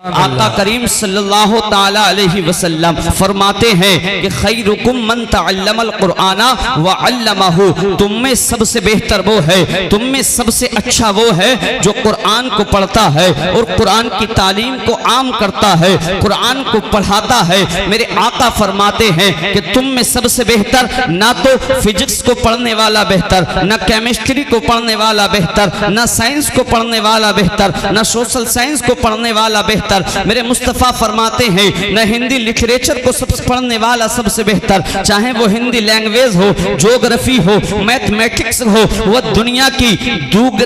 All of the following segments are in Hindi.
आका करीम सल्लल्लाहु ताला अलैहि वसल्लम फरमाते हैं कि खैरुकुम मन तअल्लमल कुरआना व अल्लमहु, तुम में सबसे बेहतर वो है, तुम में सबसे अच्छा वो है जो कुरान को पढ़ता है और कुरान की तालीम को आम करता है, कुरान को पढ़ाता है। मेरे आका फरमाते हैं कि तुम में सबसे बेहतर ना तो फिजिक्स को पढ़ने वाला बेहतर, ना केमिस्ट्री को पढ़ने वाला बेहतर, ना साइंस को पढ़ने वाला बेहतर, ना सोशल साइंस को पढ़ने वाला बेहतर। मेरे मुस्तफ़ा फरमाते हैं न हिंदी लिटरेचर को सबसे पढ़ने वाला सबसे बेहतर, चाहे वो हिंदी लैंग्वेज हो, ज्योग्राफी हो, मैथमेटिक्स हो, वह दुनिया की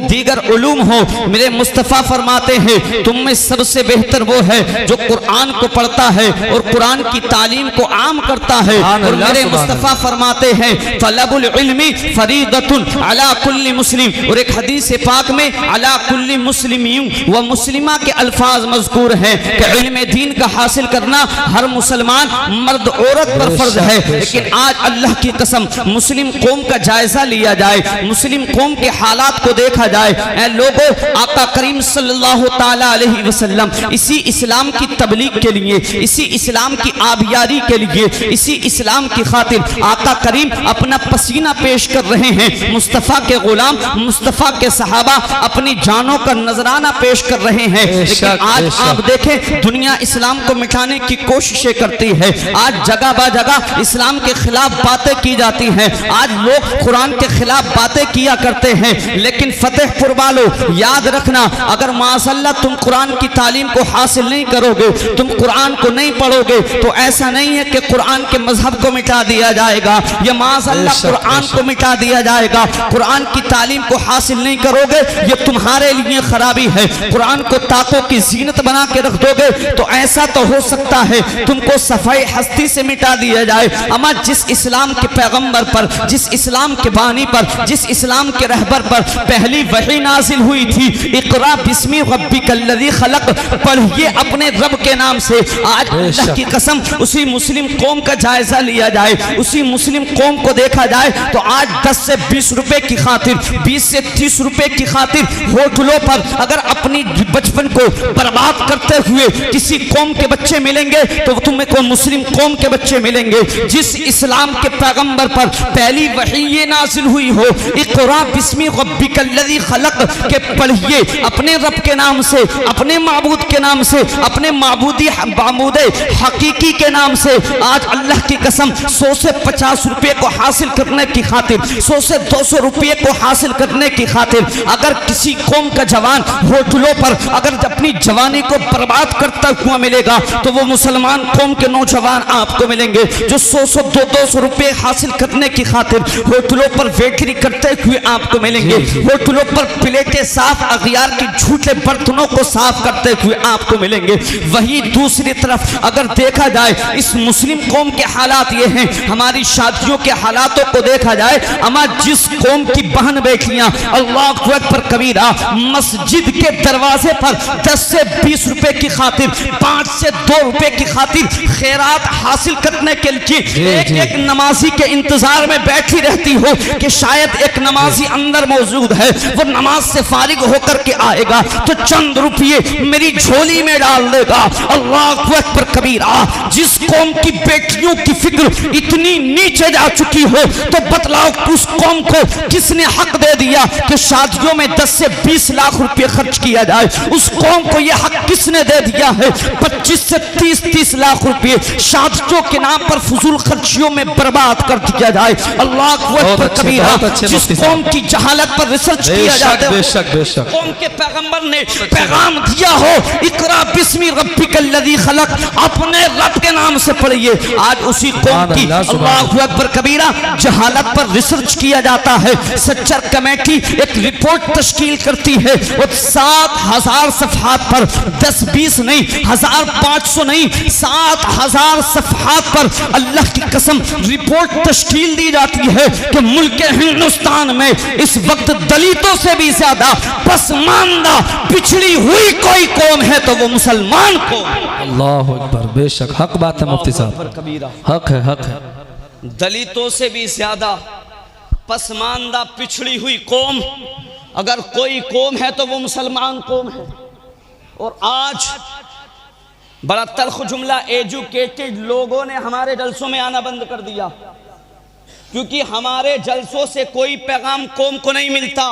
दीगर उलूम हो। मेरे मुस्तफ़ा फरमाते हैं तुम में सबसे बेहतर वो है जो कुरान को पढ़ता है और कुरान की तालीम को आम करता है। और मेरे मुस्तफ़ा फरमाते हैं तलबुल इल्मी फरीदतुन अला कुल्ली मुस्लिम, और एक हदीस पाक में अला कुल्ली मुस्लिमीन व मुस्लिमा के अल्फाज मज़कूर हैं कि इल्म दीन का हासिल करना हर मुसलमान मर्द औरत पर फर्ज है। लेकिन आज अल्लाह की कसम मुस्लिम कौम का जायजा लिया जाए, मुस्लिम कौम के हालात को देखा जाए। ऐ लोगों, आका करीम सल्लल्लाहु ताला अलैहि वसल्लम इसी इस्लाम की तबलीग के लिए, इसी इस्लाम की आबियारी के लिए, इसी इस्लाम की खातिर आका करीम अपना पसीना पेश कर रहे हैं। मुस्तफ़ा के गुलाम, मुस्तफ़ा के सहाबा अपनी जानों का नजराना पेश कर रहे हैं। लेकिन आज आप देखें दुनिया इस्लाम को मिटाने की कोशिशें करती है। आज जगह बा जगह इस्लाम के खिलाफ बातें की जाती हैं, आज लोग कुरान के खिलाफ बातें किया करते हैं। लेकिन फतेहपुर वालों याद रखना, अगर माशाअल्लाह तुम कुरान की तालीम को हासिल नहीं करोगे, तुम कुरान को नहीं पढ़ोगे, तो ऐसा नहीं है कि कुरान के मजहब को मिटा दिया जाएगा या माशाअल्लाह कुरान को मिटा दिया जाएगा। कुरान की तालीम को हासिल नहीं करोगे ये तुम्हारे लिए खराबी है। कुरान को ताकों की जीनत बना के रख दोगे तो ऐसा तो हो सकता है तुमको सफाई हस्ती से मिटा दिया जाए। अमा जिस इस्लाम के पैगंबर पर, जिस इस्लाम के बानी पर, जिस इस्लाम के रहबर पर पहली वही नाजिल हुई थी, इक़रा बिस्मी रब्बिकल्लज़ी खलक़, पढ़िए अपने रब के नाम से। आज अल्लाह की कसम उसी मुस्लिम कौम का जायजा लिया जाए, उसी मुस्लिम कौम को देखा जाए तो आज 10 से 20 रुपए की खातिर, 20 से 30 रुपए की खातिर होटलों पर अगर अपनी बचपन को बर्बाद करते हुए किसी कौम के बच्चे मिलेंगे तो तुम्हें को मुस्लिम कौम के बच्चे मिलेंगे। जिस इस्लाम के पैगंबर पर पहली वही ये नाजिल हुई हो, इक़रा बिस्मी रब्बिकल्लज़ी खलक़, के पढ़िए अपने रब के नाम से, अपने माबूद के नाम से, अपने माबूदी हकीकी के नाम से। आज अल्लाह की कसम 100 से 50 रुपये को हासिल करने की खातिर, 100 से 200 रुपये को हासिल करने की खातिर अगर किसी कौम का जवान होटलों पर अगर अपनी जवानी को बर्बाद करता हुआ मिलेगा तो वो मुसलमान कौम के नौजवान आपको मिलेंगे जो 100-200 रुपये हासिल करने की खातिर होटलों पर वेटरी करते हुए आपको मिलेंगे। होटलों पर प्लेटें साफ अगियार की झूठे बर्तनों को साफ करते हुए आपको मिलेंगे। वही दूसरी तरफ अगर देखा जाए इस मुस्लिम कौम के हालात ये हैं, हमारी शादियों के हालातों को देखा जाए, अमा जिस कौम की बहन बेटियां अल्लाहु अकबर कबीरा मस्जिद के दरवाजे पर 10 से 20 रुपए की खातिर, 5 से 2 रुपए की खातिर खैरात हासिल करने के लिए एक नमाजी के इंतजार में बैठी रहती हो कि शायद एक नमाजी अंदर मौजूद है, वो नमाज से फारिग होकर के आएगा तो चंद रुपये मेरी झोली में डाल देगा। अल्लाहु अकबर कबीरा। जिस कौम की बेटियों की फिक्र इतनी नीचे जा चुकी हो तो बतलाओ उस कौम को किसने हक दे दिया कि शादियों में 10 से 20 लाख रुपए खर्च किया जाए? उस कौम को यह हक किसने दे दिया है 25 से 30 लाख रुपए शादियों के नाम पर फजूल खर्चियों में बर्बाद कर दिया जाए? अल्लाहु अकबर कबीरा। जिस कौम की जहालत पर रिसर्च किया जाता है, कौम के पैगंबर ने पैगाम दिया हो इक़रा बिस्मी रब्बिकल्लज़ी खलक़, अपने रब के नाम से पढ़िए। आज उसी कौम की अल्लाहु अकबर कबीरा जहालत पर रिसर्च किया जाता है। सच्चर कमेटी एक रिपोर्ट तश्कील करती है और 7000 सफ़हात पर 10-20 नहीं, 1500 नहीं, 7000 सफ़हात पर अल्लाह की कसम रिपोर्ट तश्कील दी जाती है कि मुल्क हिंदुस्तान में इस वक्त दलितों से भी ज्यादा पसमानदा पिछड़ी हुई कोई कौम है तो वो मुसलमान कौम। अल्लाह अकबर। बेशक हक बात है मुफ्ती साहब, हक है, हक है। दलितों से भी ज्यादा पसमानदा पिछड़ी हुई कौम अगर कोई कौम है तो वो मुसलमान कौम है। और आज बड़ा तल्ख जुमला, एजुकेटेड लोगों ने हमारे जलसों में आना बंद कर दिया, क्योंकि हमारे जलसों से कोई पैगाम कौम को नहीं मिलता।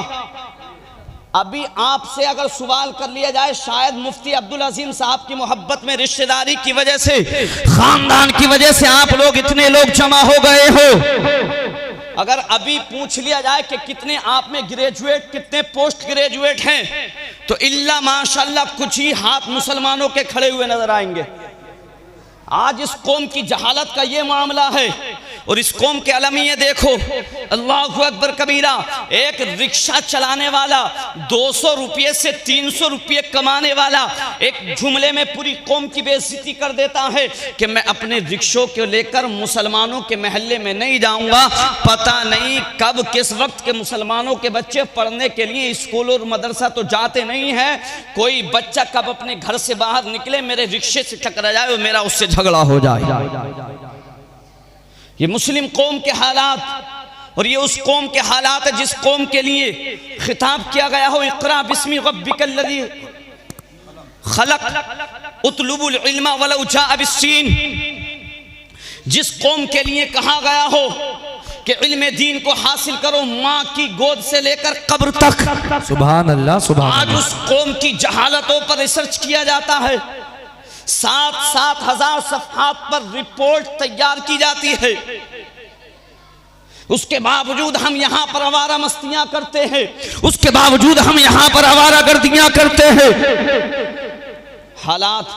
अभी आपसे अगर सवाल कर लिया जाए, शायद मुफ्ती अब्दुल अजीम साहब की मोहब्बत में, रिश्तेदारी की वजह से, खानदान की वजह से आप लोग इतने लोग जमा हो गए हो। अगर अभी पूछ लिया जाए कि कितने आप में ग्रेजुएट, कितने पोस्ट ग्रेजुएट हैं, तो इल्ला माशाल्लाह कुछ ही हाथ मुसलमानों के खड़े हुए नजर आएंगे। आज इस कौम की जहालत का ये मामला है, और इस कौम के अलमिये देखो, अल्लाहु अकबर कबीरा। एक रिक्शा चलाने वाला, 200 रुपये से 300 रुपये कमाने वाला, एक जुमले में पूरी कौम की बेइज्जती कर देता है कि मैं अपने रिक्शों को लेकर मुसलमानों के महल्ले में नहीं जाऊंगा। पता नहीं कब किस वक्त के मुसलमानों के बच्चे पढ़ने के लिए स्कूल और मदरसा तो जाते नहीं हैं, कोई बच्चा कब अपने घर से बाहर निकले, मेरे रिक्शे से टकरा जाए और मेरा उससे झगड़ा हो जाए। ये मुस्लिम कौम के हालात, और ये उस कौम के हालात है जिस कौम के लिए खिताब किया गया हो, इक़रा बिस्मि रब्बिकल्लज़ी खलक़ उतलुबुल इल्मा वलौ जाअ बिस्सीन। जिस कौम के लिए कहा गया हो कि इल्म दीन को हासिल करो, माँ की गोद से लेकर कब्र तक। सुभान अल्लाह, सुभान अल्लाह। आज उस कौम की जहालतों पर रिसर्च किया जाता है, 7-7 हजार सफ़हात पर रिपोर्ट तैयार की जाती है। उसके बावजूद हम यहाँ पर आवारा मस्तियाँ करते हैं, उसके बावजूद हम यहाँ पर आवारा गर्दियाँ करते हैं। हालात,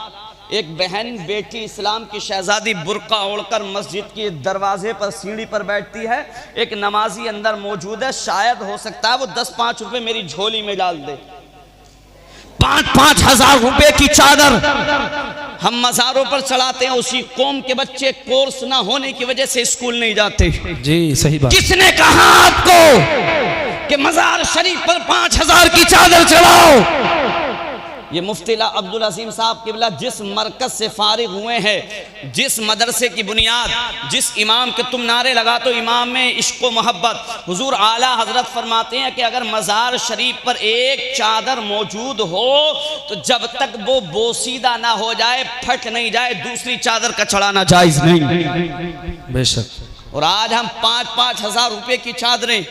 एक बहन बेटी इस्लाम की शहजादी बुर्का ओढ़कर मस्जिद के दरवाजे पर सीढ़ी पर बैठती है, एक नमाजी अंदर मौजूद है, शायद हो सकता है वो 10-5 रुपए मेरी झोली में डाल दे। 5-5 हजार रुपए की चादर हम मज़ारों पर चढ़ाते हैं। उसी कौम के बच्चे कोर्स ना होने की वजह से स्कूल नहीं जाते। जी सही बात। किसने कहा आपको कि मज़ार शरीफ पर 5,000 की चादर चढ़ाओ? ये मुफ्ती अब्दुल अजीम साहब किबला जिस मरकज से फारिग हुए हैं, जिस मदरसे की बुनियाद, जिस इमाम के तुम नारे लगा तो इमाम में इश्क व मोहब्बत, हुजूर आला हजरत फरमाते हैं कि अगर मज़ार शरीफ पर एक चादर मौजूद हो तो जब तक वो बोसीदा ना हो जाए, फट नहीं जाए, दूसरी चादर का चढ़ाना जायज नहीं। बेशक। और आज हम 5-5 हजार रुपए की चादरें,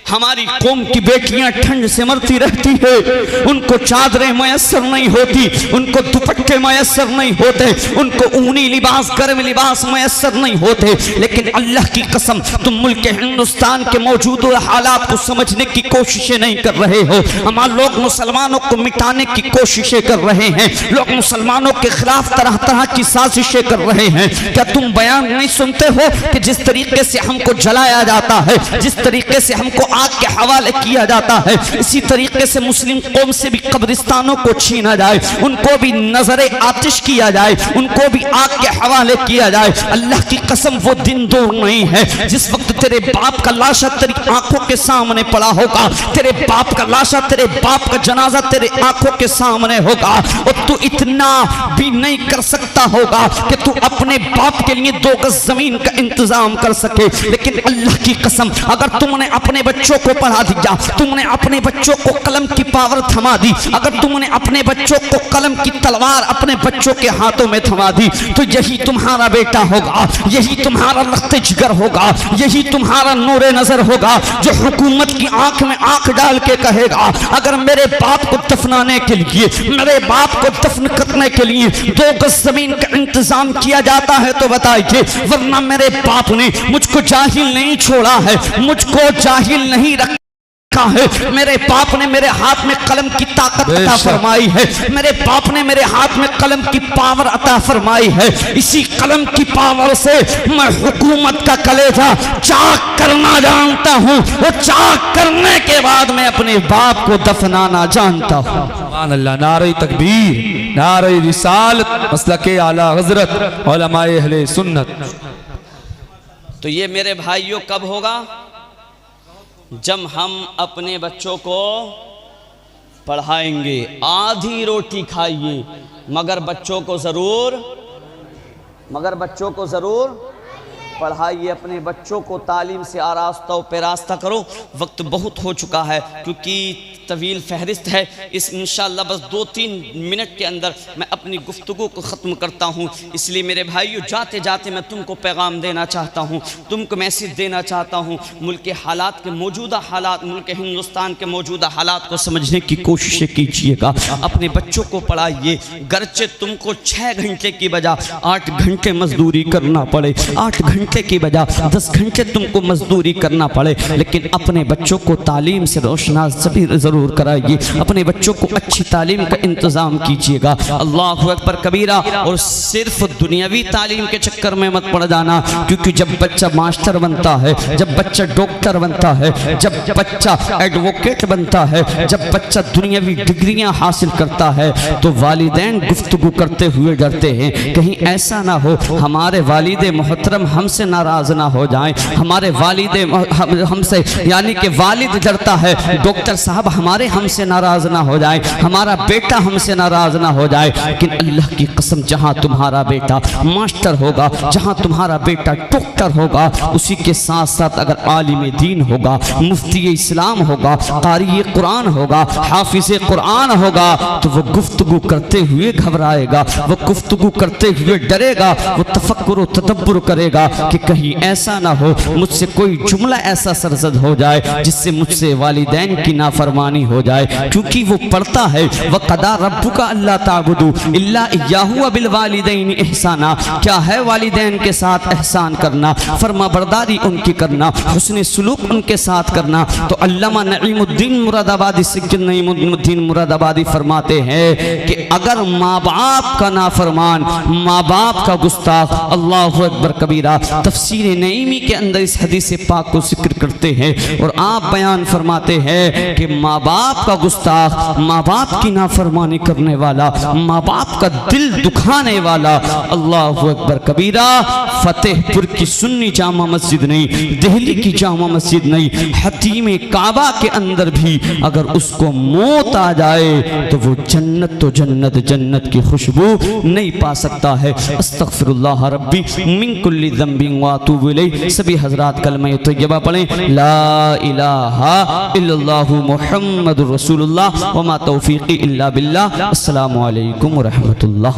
हमारी कौम की बेटियां ठंड से मरती रहती है, उनको चादरें मयसर नहीं होती, उनको दुपट्टे मयसर नहीं होते, उनको ऊनी लिबास, गर्म लिबास मयसर नहीं होते। लेकिन अल्लाह की कसम, तुम मुल्क हिंदुस्तान के मौजूदा हालात को समझने की कोशिशें नहीं कर रहे हो। हमारे लोग मुसलमानों को मिटाने की कोशिशें कर रहे हैं, लोग मुसलमानों के खिलाफ तरह तरह की साजिशें कर रहे हैं। क्या तुम बयान नहीं सुनते हो कि जिस तरीके से हमको जलाया जाता है, जिस तरीके से हमको आग के हवाले किया जाता है, इसी तरीके से मुस्लिम कौम से भी कब्रिस्तानों को छीना जाए, उनको भी नजरे आतिश किया जाए, उनको भी आग के हवाले किया जाए। अल्लाह की कसम, वो दिन दूर नहीं है जिस वक्त तेरे बाप का लाशा तेरी आंखों के सामने पड़ा होगा, तेरे बाप का लाशा, तेरे बाप का जनाजा तेरे आंखों के सामने होगा, और तू इतना भी नहीं कर सकता होगा कि तू अपने बाप के लिए 2 गज जमीन का इंतजाम कर सके। लेकिन अल्लाह की कसम, अगर तुमने अपने बच्चों को पढ़ा दिया, तुमने अपने बच्चों को कलम की पावर थमा दी, अगर तुमने अपने बच्चों को कलम की तलवार अपने बच्चों के हाथों में थमा दी, तो यही तुम्हारा बेटा होगा, यही तुम्हारा लख्त जिगर होगा, यही तुम्हारा नूरे नजर होगा, जो हुकूमत की आंख में आंख डाल के कहेगा, अगर मेरे बाप को दफनाने के लिए, मेरे बाप को दफन करने के लिए 2 गज जमीन का इंतजाम किया जाता है तो बताइए, वरना मेरे बाप ने मुझको जाहिल नहीं छोड़ा है, मुझको जाहिल नहीं रखा है। मेरे बाप ने मेरे हाथ में कलम की ताकत अता फरमाई है, मेरे बाप ने मेरे हाथ में कलम की पावर अता फरमाई है। इसी कलम की पावर से मैं हुकूमत का कलेजा चाक करना जानता हूँ, और चाक करने के बाद मैं अपने बाप को दफनाना जानता हूँ। सुभान अल्लाह। नारे तकबीर, नारे रिसालत, मसलके आला हजरत, उलमाए अहले सुन्नत। तो ये मेरे भाइयों कब होगा? जब हम अपने बच्चों को पढ़ाएंगे। आधी रोटी खाइए मगर बच्चों को ज़रूर पढ़ाइए, अपने बच्चों को तालीम से आरास्ता व पेरास्ता करो। वक्त बहुत हो चुका है क्योंकि तवील फहरिस्त है। इस इंशाअल्लाह बस 2-3 मिनट के अंदर मैं अपनी गुफ्तगू को ख़त्म करता हूँ। इसलिए मेरे भाइयों, जाते जाते मैं तुमको पैगाम देना चाहता हूँ, तुमको मैसेज देना चाहता हूँ। मुल्क के हालात के मौजूदा हालात, मुल्क हिंदुस्तान के मौजूदा हालात को समझने की कोशिश कीजिएगा। अपने बच्चों को पढ़ाइए। गरचे तुमको 6 घंटे की बजाय 8 घंटे मजदूरी करना पड़े, 8 घंटे की बजाय 10 घंटे तुमको मजदूरी करना पड़े, लेकिन अपने बच्चों को तालीम से रोशनास ज़रूर कराइए। अपने बच्चों को अच्छी तालीम का इंतज़ाम कीजिएगा। अल्लाहु अकबर कबीरा। और सिर्फ दुनियावी तालीम के चक्कर में मत पड़ जाना, क्योंकि जब बच्चा मास्टर बनता है, जब बच्चा डॉक्टर बनता है, जब बच्चा एडवोकेट बनता है, जब बच्चा दुनियावी डिग्रियां हासिल करता है, तो वालिदैन गुफ्तगू करते हुए डरते हैं कहीं ऐसा ना हो हमारे वालिद मोहतरम हमसे नाराज ना हो जाएं, हमारे वालिद हमसे, यानी कि वालिद डरता है डॉक्टर साहब हमारे हमसे नाराज ना हो जाए, हमारा बेटा हमसे नाराज ना हो जाए। लेकिन अल्लाह की कसम, जहां तुम्हारा बेटा मास्टर होगा, जहां तुम्हारा बेटा डॉक्टर होगा, उसी के साथ साथ अगर आलिम दीन होगा, मुफ्ती इस्लाम होगा, कारी कुरान होगा, हाफिज कुरान होगा, तो वो गुफ्तगू करते हुए घबराएगा, वो गुफ्तगू करते हुए डरेगा, वो तफक्कुर व तदब्बुर करेगा कि कहीं ऐसा ना हो मुझसे कोई जुमला ऐसा सरजद हो जाए जिससे मुझसे वालिदैन की नाफरमानी हो जाए। क्योंकि वो पढ़ता है वक़दा रब्बुका अल्ला ताबुदू इल्ला इय्याहु बिल वालिदैन इहसाना। क्या है वालिदैन के साथ एहसान करना, फरमा बरदारी उनकी करना, हुस्न सुलूक उनके साथ करना। तो अल्लामा नईमुद्दीन मुरादाबादी, सिक्किन नईमुद्दीन मुरादाबादी फरमाते हैं कि अगर माँ बाप का नाफरमान, माँ बाप का गुस्ताख, अल्लाहु अकबर कबीरा, तफसीर नईमी के अंदर इस हदीस पाक को जिक्र करते हैं और आप बयान फरमाते हैं कि माँ बाप का गुस्ताख, माँ बाप की नाफरमानी करने वाला, माँ बाप का दिल दुखाने वाला, अल्लाहु अकबर कबीरा, फतेहपुर की सुन्नी जामा मस्जिद नहीं, दिल्ली की जामा मस्जिद नहीं, हतीम काबा के अंदर भी अगर उसको मौत आ जाए तो वो जन्नत तो जन्नत, जन्नत की खुशबू नहीं पा सकता है। अस्तगफिरुल्लाह रब्बी मिन कुल्ली ज़ंबिन व अतूबु इलैह। सभी हजरात कलमा तय्यबा पढ़ें, ला इलाहा इल्लल्लाहु मुहम्मदुर रसूलुल्लाह व मा तौफीकी इल्ला बिल्लाह। अस्सलामु अलैकुम व रहमतुल्लाह।